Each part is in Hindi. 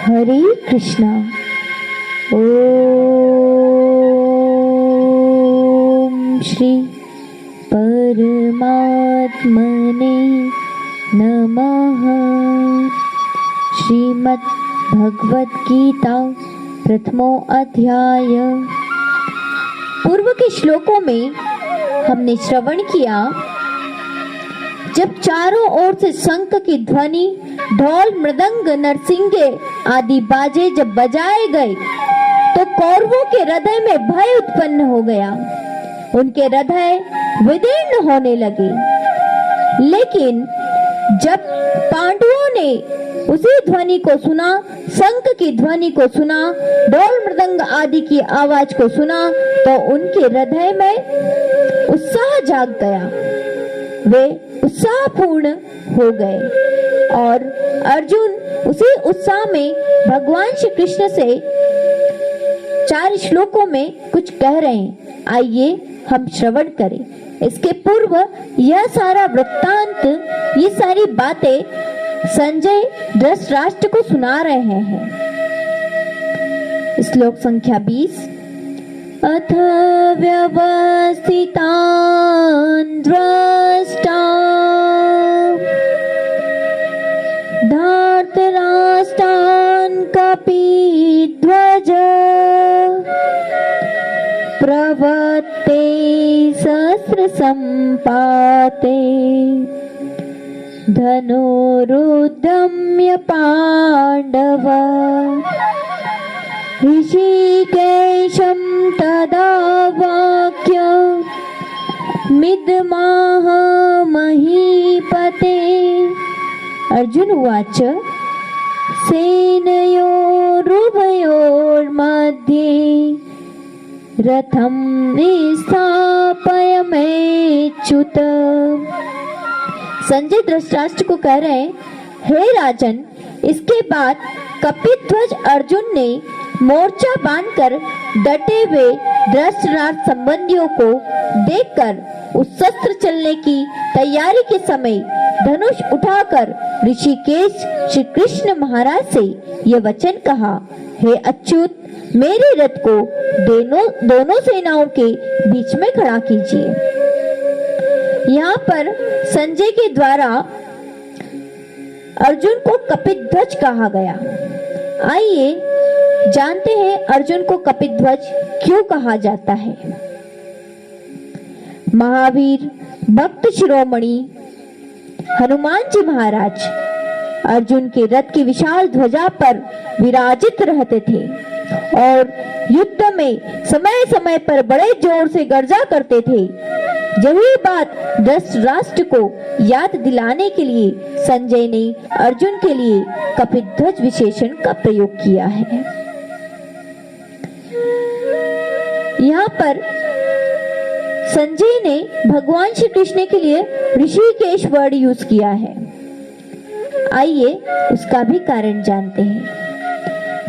हरे कृष्णा। ओम श्री परमात्मने नमः। श्रीमद् भगवत गीता प्रथमो अध्याय। पूर्व के श्लोकों में हमने श्रवण किया, जब चारों ओर से शंख की ध्वनि, ढोल, मृदंग, नरसिंगे आदि बाजे जब बजाए गए तो कौरवों के हृदय में भय उत्पन्न हो गया। उनके हृदय विदीर्ण होने लगे। लेकिन जब पांडवों ने उसी ध्वनि को सुना, शंख की ध्वनि को सुना, ढोल मृदंग आदि की आवाज को सुना, तो उनके हृदय में उत्साह जाग गया। वे उत्साहपूर्ण हो गए और अर्जुन उसी उत्साह में भगवान श्री कृष्ण से 4 श्लोकों में कुछ कह रहे हैं। आइए हम श्रवण करें। इसके पूर्व यह सारा वृत्तांत, ये सारी बातें संजय धृतराष्ट्र को सुना रहे हैं। श्लोक संख्या 20। अथ व्यवस्थितान् द्रष्टा धृतराष्ट्रान् कपिध्वज प्रवत्ते शस्त्र सम्पाते धनुरुद्यम्य पांडव ऋषिकेशं तदा वाक्य मिदमाह महीपते। अर्जुन उवाच सेनयोरुभयोर्मध्ये रथं स्थापयमेच्युत। संजय धृतराष्ट्र को कह रहे हैं, हे राजन, इसके बाद कपिध्वज अर्जुन ने मोर्चा बांधकर डटे हुए धृतराष्ट्र संबंधियों को देखकर उस शस्त्र चलने की तैयारी के समय धनुष उठाकर ऋषिकेश श्री कृष्ण महाराज से यह वचन कहा, हे अच्युत, मेरे रथ को दोनों सेनाओं के बीच में खड़ा कीजिए। यहाँ पर संजय के द्वारा अर्जुन को कपिध्वज कहा गया। आइए जानते हैं अर्जुन को कपिध्वज क्यों कहा जाता है। महावीर भक्त शिरोमणि हनुमान जी महाराज अर्जुन के रथ की विशाल ध्वजा पर विराजित रहते थे और युद्ध में समय समय पर बड़े जोर से गर्जा करते थे। यही बात धृतराष्ट्र को याद दिलाने के लिए संजय ने अर्जुन के लिए कपिध्वज विशेषण का प्रयोग किया है। यहाँ पर संजय ने भगवान श्री कृष्ण के लिए ऋषिकेश वर्ड यूज किया है। आइए उसका भी कारण जानते हैं।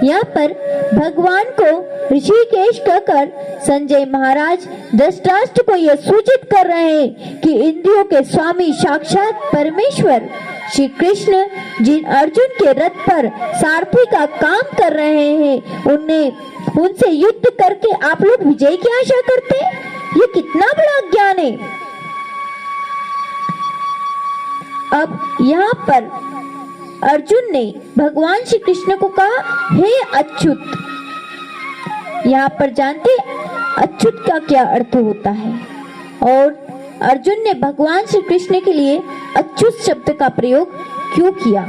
यहाँ पर भगवान को ऋषिकेश कहकर संजय महाराज धृतराष्ट्र को यह सूचित कर रहे हैं कि इंद्रियों के स्वामी साक्षात परमेश्वर श्री कृष्ण जिन अर्जुन के रथ पर सारथी का काम कर रहे हैं, उनसे युद्ध करके आप लोग विजय की आशा करते हैं। ये कितना बड़ा ज्ञान है। अब यहाँ पर अर्जुन ने भगवान श्री कृष्ण को कहा, हे अच्युत। यहाँ पर जानते अच्युत का क्या अर्थ होता है और अर्जुन ने भगवान श्री कृष्ण के लिए अच्युत शब्द का प्रयोग क्यों किया।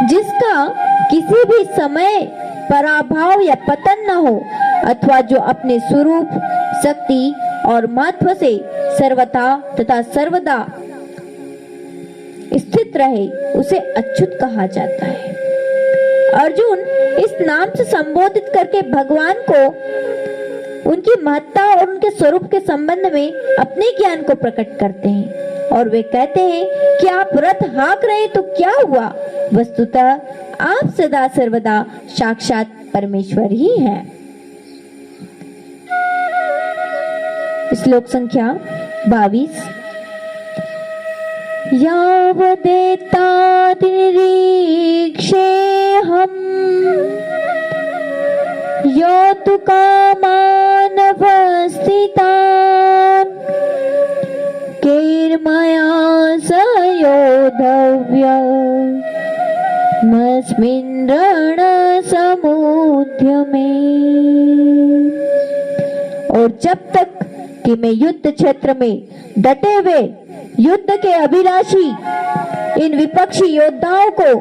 जिसका किसी भी समय पराभव या पतन न हो अथवा जो अपने स्वरूप, शक्ति और महत्व से सर्वथा तथा सर्वदा स्थित रहे, उसे अच्युत कहा जाता है। अर्जुन इस नाम से संबोधित करके भगवान को उनकी महत्ता और उनके स्वरूप के संबंध में अपने ज्ञान को प्रकट करते हैं और वे कहते हैं कि आप रथ हाँक रहे तो क्या हुआ, वस्तुतः आप सदा सर्वदा साक्षात परमेश्वर ही हैं। श्लोक संख्या 22। यावदेतातिरीक्षे मस्मिन् रणसमुद्यमे। और जब तक कि मैं युद्ध क्षेत्र में डटे हुए युद्ध के अभिलाषी इन विपक्षी योद्धाओं को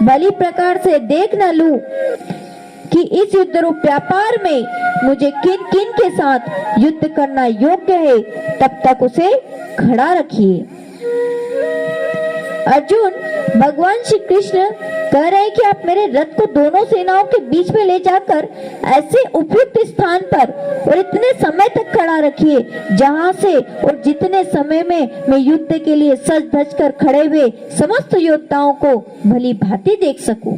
भली प्रकार से देख न लूं कि इस युद्ध रूप व्यापार में मुझे किन किन के साथ युद्ध करना योग्य है, तब तक उसे खड़ा रखिए। अर्जुन, भगवान श्री कृष्ण कह रहे हैं कि आप मेरे रथ को दोनों सेनाओं के बीच में ले जाकर ऐसे उपयुक्त स्थान पर और इतने समय तक खड़ा रखिए जहां से और जितने समय में मैं युद्ध के लिए सज धज कर खड़े हुए समस्त योद्धाओं को भली भांति देख सकूं।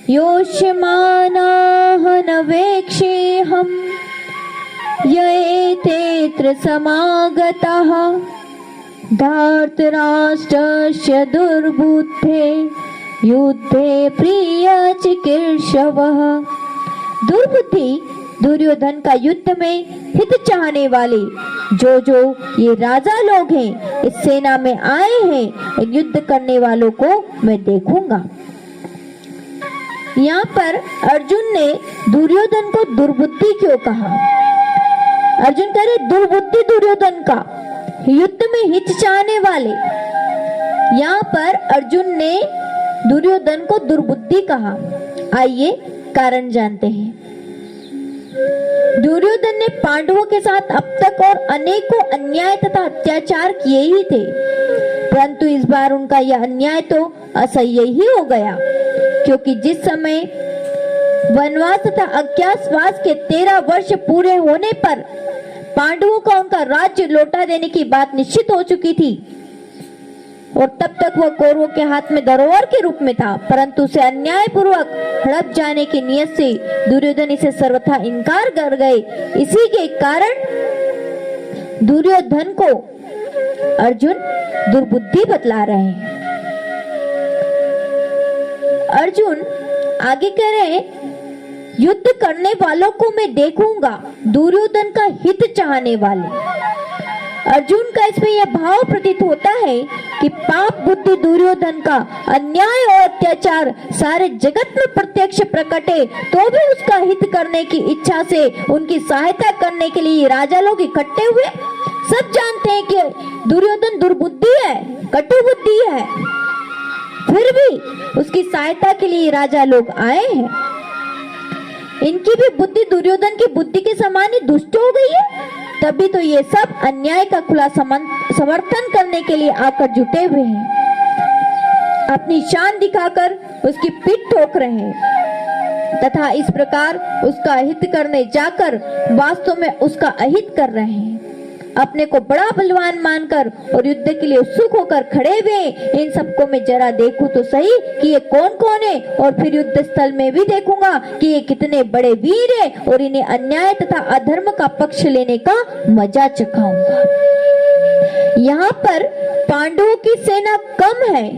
योष्यमानाः न वेक्षेऽहं येतेऽत्र समागताः धार्तराष्ट्रस्य दुर्बुद्धे युद्धे प्रियचिकीर्षवः। दुर्बुद्धि दुर्योधन का युद्ध में हित चाहने वाले जो ये राजा लोग हैं, इस सेना में आए हैं, युद्ध करने वालों को मैं देखूंगा। यहाँ पर अर्जुन ने दुर्योधन को दुर्बुद्धि क्यों कहा? अर्जुन कह रहे दुर्बुद्धि दुर्योधन का, युद्ध में हित चाहने वाले। यहाँ पर अर्जुन ने दुर्योधन को दुर्बुद्धि कहा। आइए कारण जानते हैं। दुर्योधन ने पांडवों के साथ अब तक और अनेकों अन्याय तथा अत्याचार किए ही थे, परंतु इस बार उनका यह अन्याय तो असह्य ही हो गया, क्योंकि जिस समय वनवास तथा अज्ञातवास के 13 वर्ष पूरे होने पर पांडवों का उनका राज्य लौटा देने की बात निश्चित हो चुकी थी और तब तक वह कौरवों के हाथ में धरोहर के रूप में था, परंतु उसे अन्याय पूर्वक हड़प जाने की नियत से दुर्योधन इसे सर्वथा इनकार कर गए। इसी के कारण दुर्योधन को अर्जुन दुर्बुद्धि बतला रहे हैं। अर्जुन आगे कह रहे हैं, युद्ध करने वालों को मैं देखूंगा, दुर्योधन का हित चाहने वाले। अर्जुन का इसमें यह भाव प्रतीत होता है कि पाप बुद्धि दुर्योधन का अन्याय और अत्याचार सारे जगत में प्रत्यक्ष प्रकट है, तो भी उसका हित करने की इच्छा से उनकी सहायता करने के लिए राजा लोग इकट्ठे हुए। सब जानते हैं कि दुर्योधन दुर्बुद्धि है, कटु बुद्धि है, फिर भी उसकी सहायता के लिए राजा लोग आए हैं। इनकी भी बुद्धि दुर्योधन की बुद्धि के समान ही दुष्ट हो गई है, तभी तो ये सब अन्याय का खुला समर्थन करने के लिए आकर जुटे हुए हैं, अपनी शान दिखाकर उसकी पीठ ठोक रहे हैं तथा इस प्रकार उसका हित करने जाकर वास्तव में उसका अहित कर रहे हैं। अपने को बड़ा बलवान मानकर और युद्ध के लिए उत्सुक होकर खड़े हुए इन सबको मैं जरा देखूं तो सही कि ये कौन कौन है, और फिर युद्ध स्थल में भी देखूंगा कि ये कितने बड़े वीर हैं और इन्हें अन्याय तथा अधर्म का पक्ष लेने का मजा चखाऊंगा। यहाँ पर पांडवों की सेना कम है,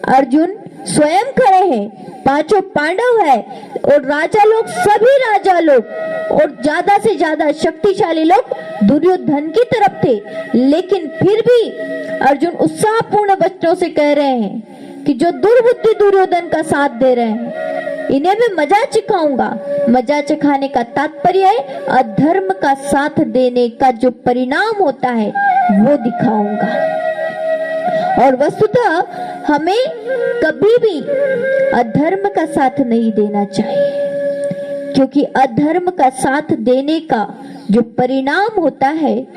अर्जुन स्वयं खड़े हैं, 5 पांडव है और राजा लोग, सभी राजा लोग और ज्यादा से ज्यादा शक्तिशाली लोग दुर्योधन की तरफ थे, लेकिन फिर भी अर्जुन उत्साहपूर्ण वचनों से कह रहे हैं कि जो दुर्बुद्धि दुर्योधन का साथ दे रहे हैं इन्हें मैं मजा चखाऊंगा। मजा चखाने का तात्पर्य है अधर्म का साथ देने का जो परिणाम होता है वो दिखाऊंगा। और वस्तुतः हमें कभी भी अधर्म का साथ नहीं देना चाहिए, क्योंकि अधर्म का साथ देने का जो परिणाम होता है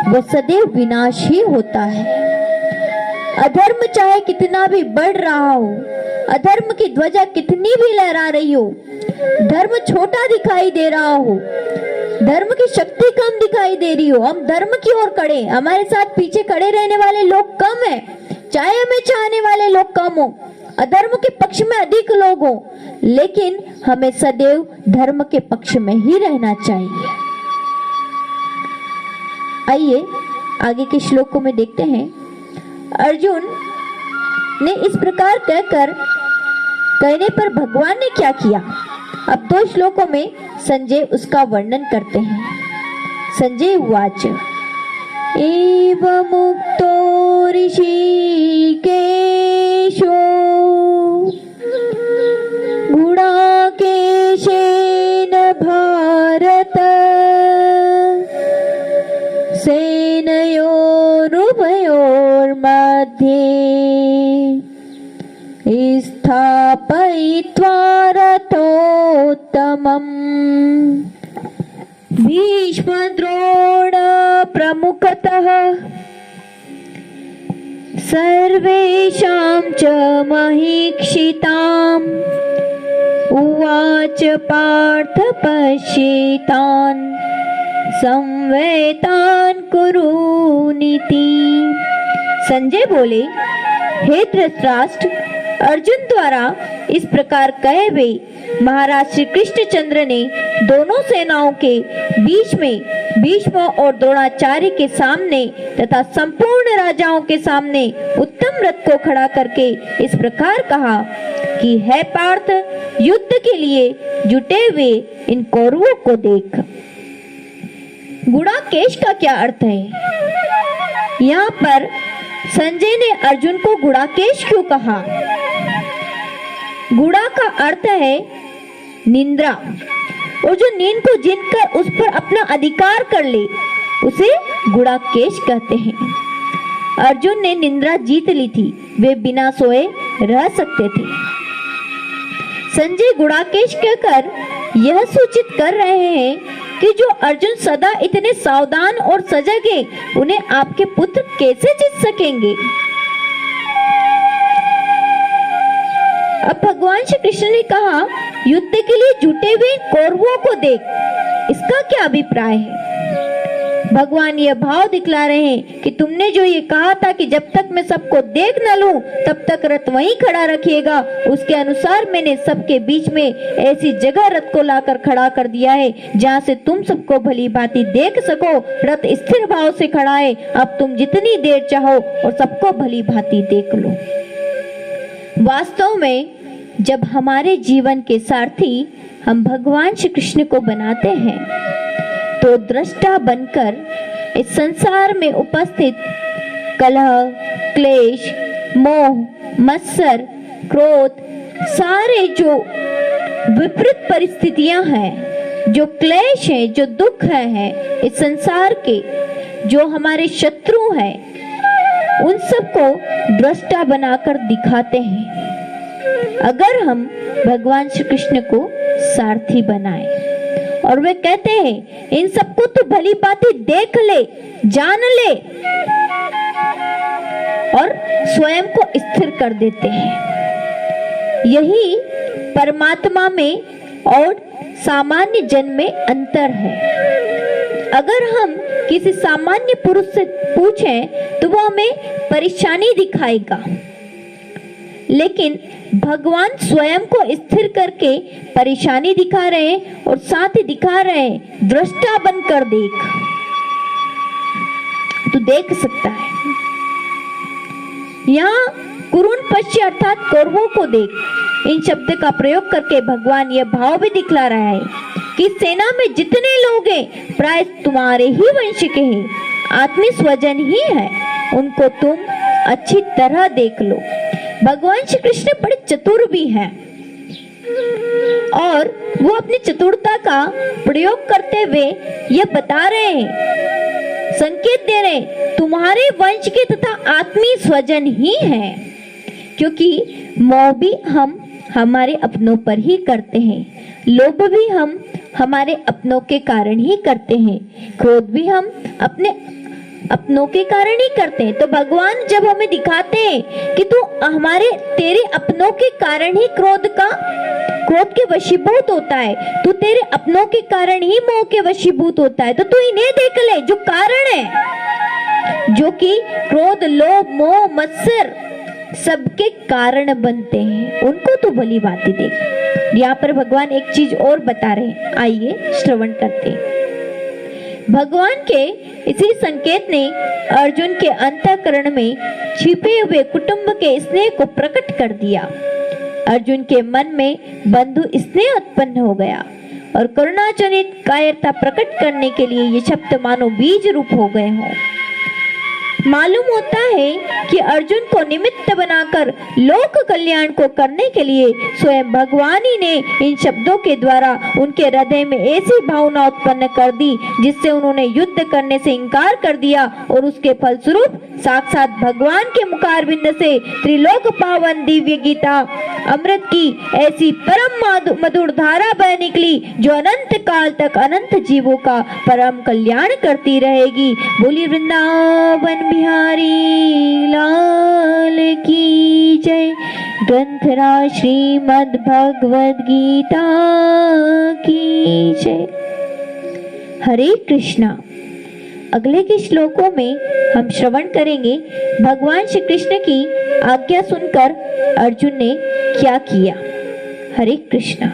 वो सदैव विनाश ही होता है। अधर्म चाहे कितना भी बढ़ रहा हो, अधर्म की ध्वजा कितनी भी लहरा रही हो, धर्म छोटा दिखाई दे रहा हो, धर्म की शक्ति कम दिखाई दे रही हो, हम धर्म की ओर खड़े, हमारे साथ पीछे खड़े रहने वाले लोग कम हैं, चाहे हमें चाहने वाले लोग कम हो, अधर्म के पक्ष में अधिक लोग हो, लेकिन हमें सदैव धर्म के पक्ष में ही रहना चाहिए। आइए आगे के श्लोकों में देखते हैं। अर्जुन ने इस प्रकार कहने पर भगवान ने क्या किया। अब 2 श्लोकों में संजय उसका वर्णन करते हैं। संजय उवाच एवमुक्तो ऋषिकेशो स्थापयित्वा रथोत्तमम् भीष्मद्रोण प्रमुखतः सर्वेषां च महीक्षिताम् उवाच पार्थ पश्येतान् संवेतान् कुरुनीति। संजय बोले, हे धृतराष्ट्र, अर्जुन द्वारा इस प्रकार कहे हुए महाराज श्री कृष्णचंद्र ने दोनों सेनाओं के बीच में भीष्म और द्रोणाचार्य के सामने तथा संपूर्ण राजाओं के सामने उत्तम रथ को खड़ा करके इस प्रकार कहा कि हे पार्थ, युद्ध के लिए जुटे हुए इन कौरवों को देख। गुणाकेश का क्या अर्थ है? यहाँ पर संजय ने अर्जुन को गुणाकेश क्यों कहा? गुणा का अर्थ है निंद्रा, और जो नींद को जीतकर उस पर अपना अधिकार कर ले उसे गुणाकेश कहते हैं। अर्जुन ने निंद्रा जीत ली थी, वे बिना सोए रह सकते थे। संजय गुणाकेश कहकर यह सूचित कर रहे हैं कि जो अर्जुन सदा इतने सावधान और सजग हैं, उन्हें आपके पुत्र कैसे जीत सकेंगे? अब भगवान श्री कृष्ण ने कहा, युद्ध के लिए जुटे हुए कौरवों को देख, इसका क्या अभिप्राय है? भगवान यह भाव दिखला रहे हैं कि तुमने जो ये कहा था कि जब तक मैं सबको देख न लूं तब तक रथ वहीं खड़ा रखिएगा, उसके अनुसार मैंने सबके बीच में ऐसी जगह रथ को लाकर खड़ा कर दिया है जहां से तुम सबको भली भांति देख सको। रथ स्थिर भाव से खड़ा है, अब तुम जितनी देर चाहो और सबको भली भांति देख लो। वास्तव में जब हमारे जीवन के सारथी हम भगवान श्री कृष्ण को बनाते हैं तो दृष्टा बनकर इस संसार में उपस्थित कलह, क्लेश, मोह, मत्सर, क्रोध, सारे जो विपरीत परिस्थितियां हैं, जो क्लेश है, जो दुख है इस संसार के, जो हमारे शत्रु हैं, उन सबको दृष्टा बनाकर दिखाते हैं। अगर हम भगवान श्री कृष्ण को सारथी बनाएं और वे कहते हैं इन सबको तो भली भांति देख ले, जान ले, और स्वयं को स्थिर कर देते हैं। यही परमात्मा में और सामान्य जन में अंतर है। अगर हम किसी सामान्य पुरुष से पूछें तो वो हमें परेशानी दिखाएगा, लेकिन भगवान स्वयं को स्थिर करके परेशानी दिखा रहे हैं और साथ ही दिखा रहे हैं दृष्टा बनकर देख, तो देख सकता है। यहाँ कुरुन पश्य अर्थात कौरवों को देख, इन शब्द का प्रयोग करके भगवान यह भाव भी दिखला रहा है कि सेना में जितने लोग हैं प्राय तुम्हारे ही वंश के हैं, आत्मीय स्वजन ही है, उनको तुम अच्छी तरह देख लो। भगवान श्री कृष्ण बड़े चतुर भी हैं और वो अपनी चतुरता का प्रयोग करते हुए ये बता रहे हैं, संकेत दे रहे हैं, तुम्हारे वंश के तथा आत्मीय स्वजन ही हैं, क्योंकि मोह भी हम हमारे अपनों पर ही करते हैं, लोभ भी हम हमारे अपनों के कारण ही करते हैं, क्रोध भी हम अपने अपनों के कारण ही करते हैं। तो भगवान जब हमें दिखाते हैं कि तू तेरे अपनों के कारण ही क्रोध के वशीभूत होता है, तू तेरे अपनों के कारण ही मोह के वशीभूत होता है, तो तू इन्हें देख ले जो कारण है, जो कि क्रोध, लोभ, मोह, मत्सर सबके कारण बनते हैं, उनको तो भली भांति देख। यहाँ पर भगवान एक चीज और बता रहे हैं, आइए श्रवण करते हैं। भगवान के इसी संकेत ने अर्जुन के अंतःकरण में छिपे हुए कुटुंब के स्नेह को प्रकट कर दिया। अर्जुन के मन में बंधु स्नेह उत्पन्न हो गया और करुणाजनित कायरता प्रकट करने के लिए ये शब्द मानो बीज रूप हो गए हों। मालूम होता है कि अर्जुन को निमित्त बनाकर लोक कल्याण को करने के लिए स्वयं भगवान ही ने इन शब्दों के द्वारा उनके हृदय में ऐसी भावना उत्पन्न कर दी जिससे उन्होंने युद्ध करने से इनकार कर दिया, और उसके फलस्वरूप साक्षात भगवान के मुखारविंद से त्रिलोक पावन दिव्य गीता अमृत की ऐसी परम मधुर धारा बह निकली जो अनंत काल तक अनंत जीवों का परम कल्याण करती रहेगी। बोली वृंदावन बिहारी लाल की जय। ग्रंथराज श्रीमद् भगवद गीता की जय। हरे कृष्णा। अगले के श्लोकों में हम श्रवण करेंगे भगवान श्री कृष्ण की आज्ञा सुनकर अर्जुन ने क्या किया। हरे कृष्णा।